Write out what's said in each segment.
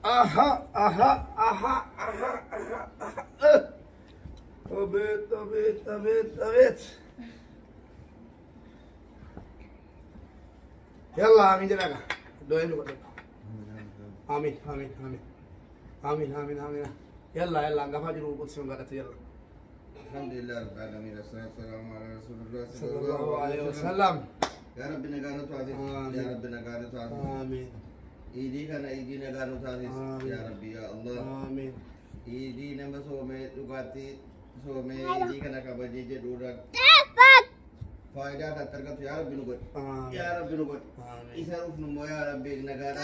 Aha, aha, aha, aha, aha, aha. Abet. Yalla, amin jalaga. Doain dulu. Amin, amin, amin. Amin, amin, amin. Yalla, yalla, enggak apa dulu pun semoga ada yalla. Alhamdulillah rabbil alamin. Assalamualaikum warahmatullahi Sallallahu alaihi wasallam. Ya Rabbi nagano taati. Ya Rabbi nagano taati. Amin. Idi kana idi nagano taati. Ya Rabbi ya Allah. Amin. Idi nama some dugati some idi kana kabaji jedura. Faidah tak terkait ya Rabbi nugot. Ya Rabbi nugot. Isaruf numo ya Rabbi nagara.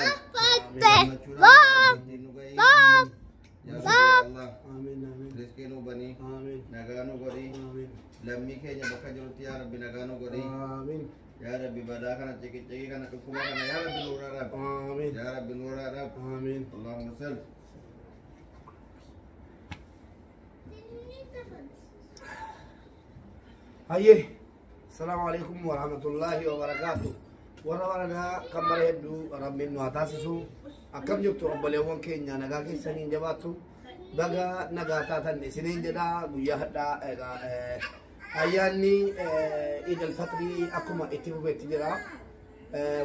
Ya Allah. Amin, amin. Rezeki nu bani. Amin. Nagano gori. Amin. Lammi kenya bakka jirutti ya Rabbi nagano gori. Amin. Ya Rabbi badaa kana ceki kana dhukkuba kana ya Rabbi nura rab. Amin. Ya Rabbi nura rab. Amin. Allahumma salli. Haye. Assalamualaikum warahmatullahi wabarakatuh. Warahmatullahi wabarakatuh. Rabbi nu atasisu. Akkam jirtu obboleewwan keenya nagaa keessaniin jabaattu baga nagaa taatan isiniin jedha guyyaa hadhaa egaa ayyaanni Eid al-Fitri akkuma itti fufeetti jira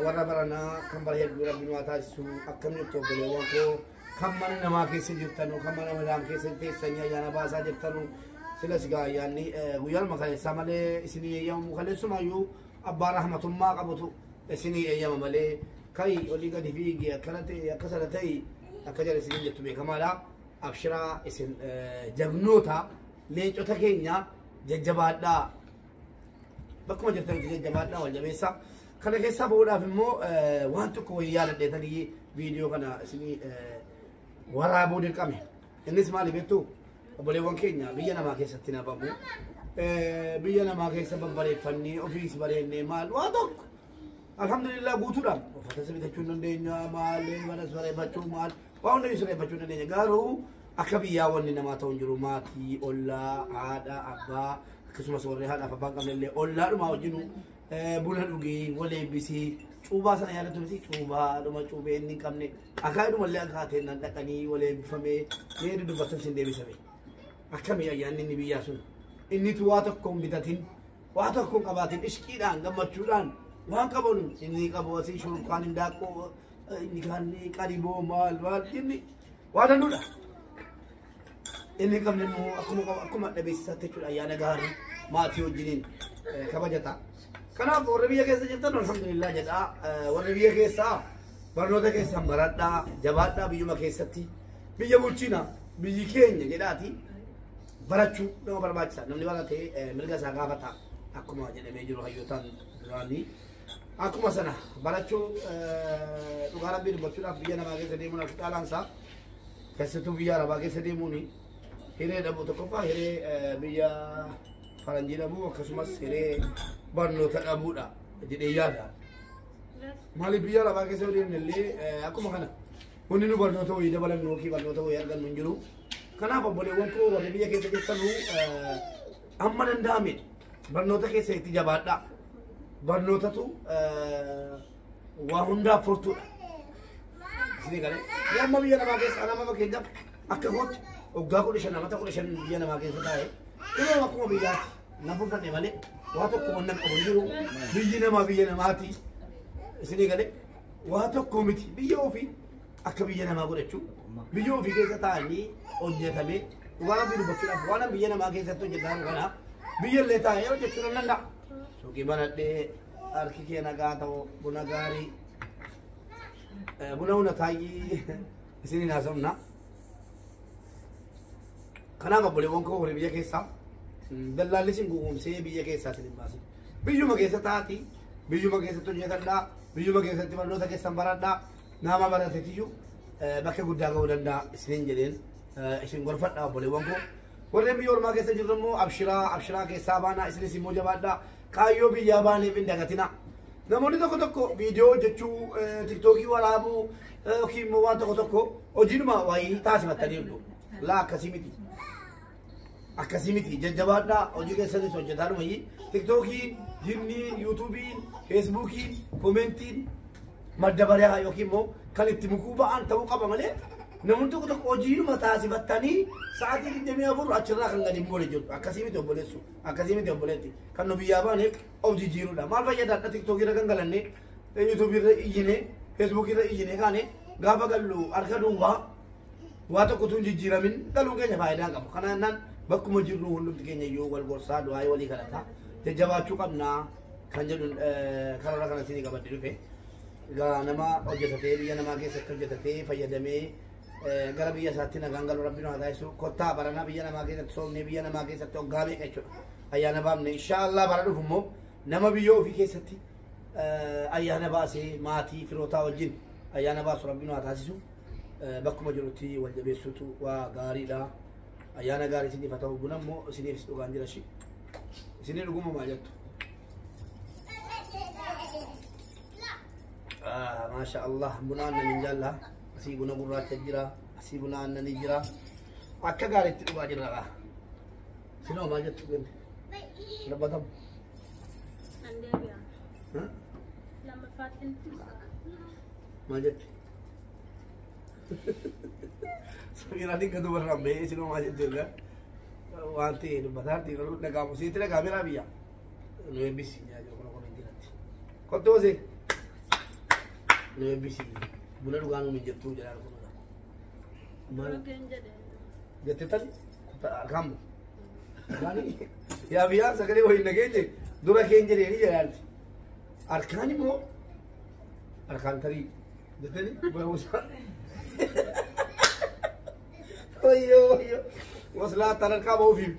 warra baranaa kan bara hedduu Rabbi nu taasisu akkam jirtu obboleewwan koo kan mana namaa keessa jirtanu kan mana madaan keessa teessanii ayyaana baasaa jirtanu silas gaa ayyaanni guyyaa makaaleessaa malee isinii eeyyamu kaleessumayyuu abbaa rahmatummaa qabutu isinii eeyyama malee كاي ولي قد فيجي كانت كسر تاي أكجر سنين جت بيه كمالا أبشرا اسم جبنوتا ليش أتكينيا جبات دا بكم جت جبات دا والجبيسا كان كيسا بولا في مو وانتو كويا لدي تاني فيديو كنا سني ورا بودي كامي الناس مالي بيتو أبولي وان كينيا بيجنا ما كيسا تنا بابو بيجنا ما كيسا ببالي فني أوفيس بالي نيمال وادوك Alhamdulillah guutuudhaan uffata bitachuu dandeenya maali mana sareeffachuu maal waan hundi sareeffachuu dandeenya garuu akka biyyaa wanni namaa ta'u hin jiru maatii ollaa haadha abbaa akkasumas warri haadhaaf abbaan qabnellee ollaadhuma wajjinu buna dhugii wal eebbisii cuubaa sana yaadatu miti cuubaadhuma cuubee inni hin qabne akaayiidhumallee akkaateen nan dhaqanii wal eebbifamee meedhi dubbatan sin deebisame akkamii ayyaanni inni biyyaa sun innitu waa tokko hin bitatin waa tokko hin qabaatin ishqiidhaan gammachuudhaan waan qabuun inni qabu asii shurkaan hindaaqoo inni kan qariboo maal inni waa danduudha inni qabne immoo akkuma dhabeessisaatti jechuudha ayyaana gaarii maatii wajjiniin kabajata kanaaf warri biyya keessa jirtan alhamdulillah jedhaa warri biyya keessaa barnoota keessan baradhaa jabaadhaa biyyuma keessatti biyya bulchina biyyi keenya jedhaati barachuu nama barbaachisa namni baratee mirga isaa gaafata akkuma jedhamee jiru hayyootaan duraanii akkuma sana barachuu dhugaa rabbii dubbachuudhaaf biyya namaa keessa deemuun akka caalansaa keessattuu biyya arabaa keessa deemuun hiree dhabuu tokkoffaa hiree biyya faranjii dhabuu akkasumas hiree barnoota dhabuudha jedhee yaada. Maaliif biyya arabaa keessa deemnellee akkuma kana hundi nu barnoota wayii dabalan yookiin barnoota wayii argannu hin jiru. Kanaaf obboleewwan koo warri biyya keessa jirtanuu amma danda'ame barnoota keessa itti jabaadhaa. barnootatu waa hundaaf furtuudha. Isinii galee amma biyya namaa keessa nama fakkeenyaaf akka gootti waggaa 15 namata 15 biyya namaa keessa taa'e ilmoo akkuma biyyaatti na fudhanne malee waa tokko wannan qabu jiru biyyi namaa biyya namaati. Isinii galee waa tokko miti biyya ofii akka biyya namaa godhachuu biyya ofii keessa taa'anii hojjetamee waan abdii dubbachuudhaaf waan biyya namaa keessatti hojjetan kana biyya illee taa'ee hojjechuu nan danda'a. Gimana deh arki kia naga atau buna gari buna tayi di sini nasam na kenapa boleh wongko boleh biaya kisah dalali sing gugum saya biaya kisah sini masih biju makisa tati biju makisa tu nyata dah biju makisa tu mana tak kisah barat dah nama barat itu pakai gudang kau dan dah sini jadi sing gorfat dah boleh wongko boleh biar makisa jurumu abshira kisah bana sini si moja barat kayo biyya baaniif hin dagatina namoonni tokko tokko viidiyoo hojjechuu tiktookii waraabuu yookiin immoo waan tokko tokko hojiinuma wayii taasifattanii jiru laa akkasii miti jajjabaadhaa hojii keessanis hojjetaa dhumayii tiktookiin jinniin yuutuubiin feesbuukiin koomentiin madda bari'aa yookiin immoo kan itti mukuu ba'an ta'uu qaba malee namoonni tokko tokko hojiidhuma taasifatanii sa'aatii 24 achirraa kan gadi boole jiru akkasii miti obboleessu akkasii miti obboleetti kan nu biyyaa baaneef of jijjiiruudha maal fayyadaadha tiktookii irra gangalanne yuutuubii irra iyyine feesbuukii irra iyyine kaane gaafa gallu harka duwwaa waa tokkotu hin jijjiiramin galuun keenya faayidaa qabu kanaannaan bakkuma jirru hundumti keenya iyyuu wal gorsaa du'aa walii kadhata jajjabaachuu qabnaa kan jedhuun karoora kana isinii qabadde dhufe egaa nama hojjetatee biyya namaa keessatti hojjetatee fayyadamee gara biyya isaatti nagaan galuu rabbiin haa taasisu kottaa barana biyya namaa keessatti soomnee biyya namaa keessatti hoggaa meeqa jechuudha ayyaana baafne inshaallah bara dhufu immoo nama biyya ofii keessatti ayyaana baasee maatii firootaa wajjin ayyaana baasu rabbiin haa taasisu bakkuma jirutti wal jabeessuutu waa gaariidha ayyaana gaarii isiniif haa ta'u buna immoo isiniifis dhugaan jira shi isinii dhuguma maal jettu maasha allah buna aannan jaalla asii buna gurraacha jira asii buna aannanii jira akka gaariitti dhugaa jirra sinoo maal jettu genne labbatamu maal jetti Samiraatiin kan dubarraan bahee sinoo maal jettu erga waan ta'e dubbataarti dhagaamu siitti dhagaameeraa biyya nu eebbisi jaajiru kuna komentii kottu hosee nu eebbisi buna dhugaa nu mijjattuu jedhaan kunudha maal jette tali kamu yaa biyyaa sagalee waliin nageenye dura keen jedheeni jedhaanti harkaan immoo harkaan tarii jettani buna musaa Oyo, masalah tanah kamu film.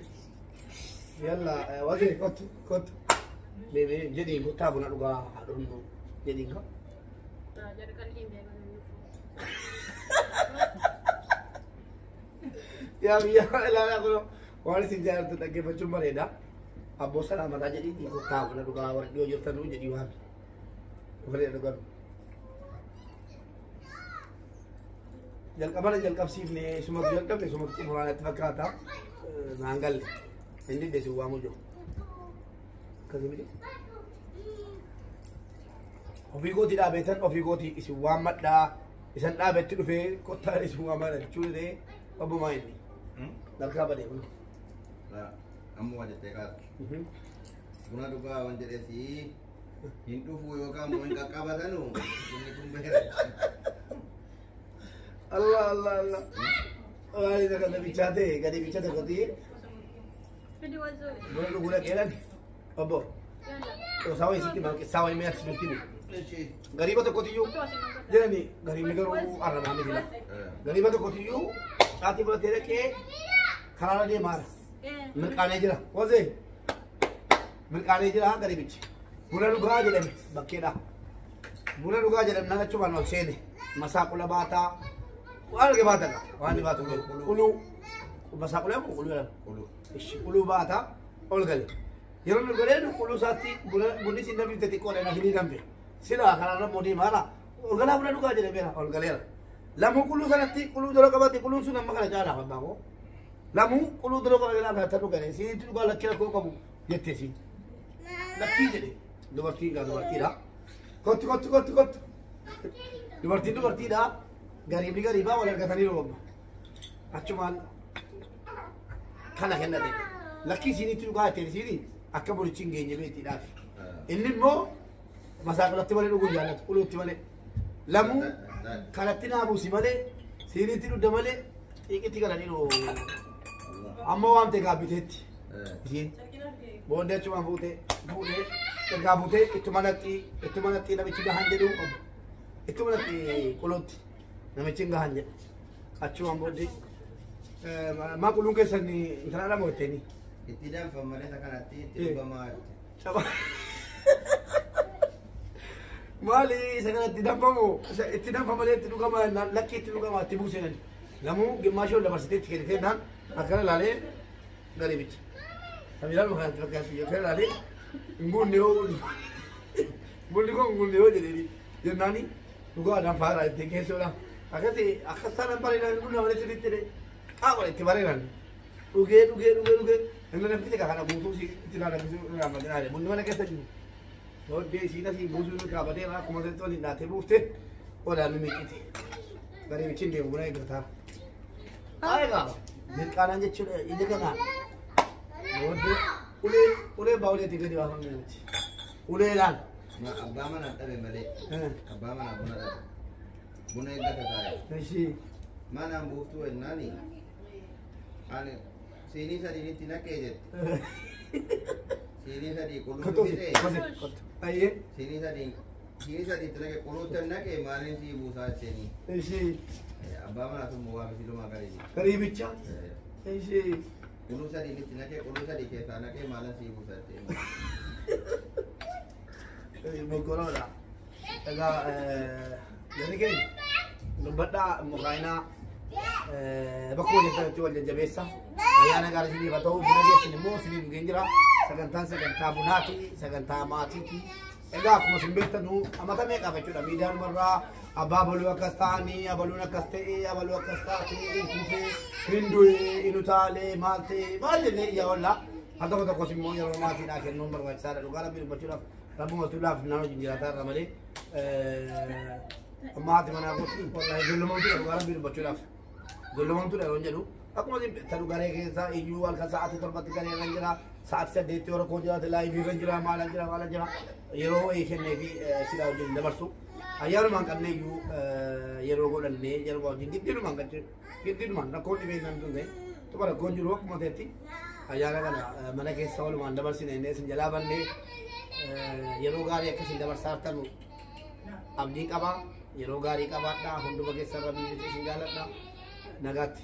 Yalla, wajib kot. Bebe, jadi buta pun nak lupa dulu. Jadi kau? Jadi kali ini dia kan. Ya biar lah aku. Kalau si jalan tu tak kira cuma reda. Abu sana mata jadi di buta pun nak lupa awak dia jual tanah jadi wah. Boleh ada kan? Jal kapsiif ne suma jalqabne suma muraanatti fakkaata naangal inni desi waamu jiru akkasumiti ofii gootii dhaabetan ofii gootii isin waammadhaa isan dhaabetti dhufee kottaan isin waammadha jechuun ta'e obbumaa inni dalkaa badee kun ammoo waan jettee kaata buna dhugaa waan jedheesi hin dhufu yookaan immoo hin qaqqabatanu inni kun beera Allah. Oh, ini kan lebih cantik, kan lebih cantik kau ti. Video azul. Boleh gula kelan. Abo. Oh, sawai sikit makan sawai merah seperti ni. Garib atau kau tiyu? Jangan ni, garib ni kalau arah mana dia. Garib atau kau tiyu? Hati boleh terek ke? Kerana dia marah. Merkane je lah. Kau sih? Merkane je lah garib itu. Bulan luga je lem, bakeda. Bulan luga je lem, nana cuma nak seni. Masak pula bata. Wal ke bata ka? Wal ni bata ulu. Masak pula apa? Ulu lah. Ulu bata. Ol gal. Yeron gal ni ulu sati bunis ini nabi teti kau nak ini nampi. Sila kerana modi mana? Ol gal apa luga je lem? Ol gal. Lamu ulu sanati ulu dulu kabati ulu sunam makan jalan apa bago? Lamu ulu dulu kalau kita nak tahu kan? Sini tu kalau kira kau kamu jette si. Laki je ni. Dua tiga dah. Kot. Dubartiin dah gariibaa wal argatanii roobba achumaan kana kennate lakkii isinitti dhugaa ittiin isini akka borichi hin geenye beetiidhaaf inni immoo masaaqulatti malee dhuguu jaallatu uluutti malee lamuu kanatti naabuusi malee isinitti dhudda malee xiiqitti galanii amma waamte gaabbiteetti isiin booddee achumaan fuutee ergaa fuutee ittuma natti namichi gahan jedhu itu berarti kulut nama cinggahan je. Acu ambo di, mak ulung kesan ni, intera ada mau teni. Tidak pemain takkan hati, tidak pemain. Siapa? Mali, sekarang tidak pamu, tidak pemain itu juga mah, laki itu juga mah tibu senan. Lamu gemasyo dapat sedikit kiri dan akhirnya lale dari bich. Tapi lalu makan terus akhirnya lale, ngundiho jadi nani. Juga ada fara itu kesolah. Akhirnya sana pariran guna mana cerita deh. Apa itu pariran? Uge. Yang lain kita kan abu tu si tidak ada musuh nama dia ada. Mungkin mana kita juga. So dia sini si musuh tu apa dia lah. Kemudian tu ni nanti bukti. Orang ni mikir. Dari macam dia mulai kata. Aega, dirqaadhaan jechuudha ija kanaan. Ulee baawulee xiqqee dibaa kan jirutti. Ulee laal. Abbaa manaa dhabe malee. Abbaa manaa buna dhabe. Buna eeggata taa'e. Ishii. Manaan buuftuu ennaani. Ani siinii sadiinitti naqee jette. Siinii sadii qullubbii ta'e. Ayyee. Siinii sadiitti naqee qullubbii naqee maaliin sii buusaa jetteenii. Ishii. Abbaa manaa sun bu'aa misilumaa galeeni. Kariibicha. Ishii. Qullubbii sadiinitti naqee qullubbii sadii keessaa naqee maaliin sii buusaa jetteenii. Moggoroodha. Egaa jarri keenya dubbadhaa mukaayinaa bakka hojjetanitti wal jajjabeessa. Ayyaana gaarii isiniif haa ta'u buna geessin immoo isiniif dhugeen jira. Sagantaan sagantaa bunaati, sagantaa maatiiti. Egaa akkuma isin beektanu amata meeqaaf jechuudha miidiyaan marraa abbaa baluu akkas ta'anii, abaluun akkas ta'ee, abaluu akkas taatee, intuutee, hindu'ee, inutaalee, maal ta'ee, maal jennee iyyaa oolla. Haa tokko tokkos immoo yeroo maatiidhaa kennuun barbaachisaadha. Dhugaa rabbii dubbachuudhaaf rabbuma tuulaaf naannoo jinjiraataa irra malee maati manaa gooti wallahi ijoollemoomtuudha dhugaa rabbii dubbachuudhaaf ijoollemoomtuudha yeroo jedhu akkuma ta'u garee keessa iyyuu halkan sa'aatii torbatti garee irra jira sa'aatii saddeetti yeroo koo jiraate laayivii irra jira maala jira yeroo wayii kennee fi sidaa wajjin dabarsu ayyaanumaan qabnee iyyuu yeroo godhannee yeroo wajjin giddiinumaan rakkoon dhibee nan tunne tuma rakkoon jiru akkuma ta'etti ayyaana kana mana keessa walumaan dabarsine innee isin jalaa ballee yeroo gaarii akkasiin dabarsaa jirtanu abdii qabaa yeroo gaarii qabaadhaa hunduma keessa irra biyyatti isin jaaladha nagaatti.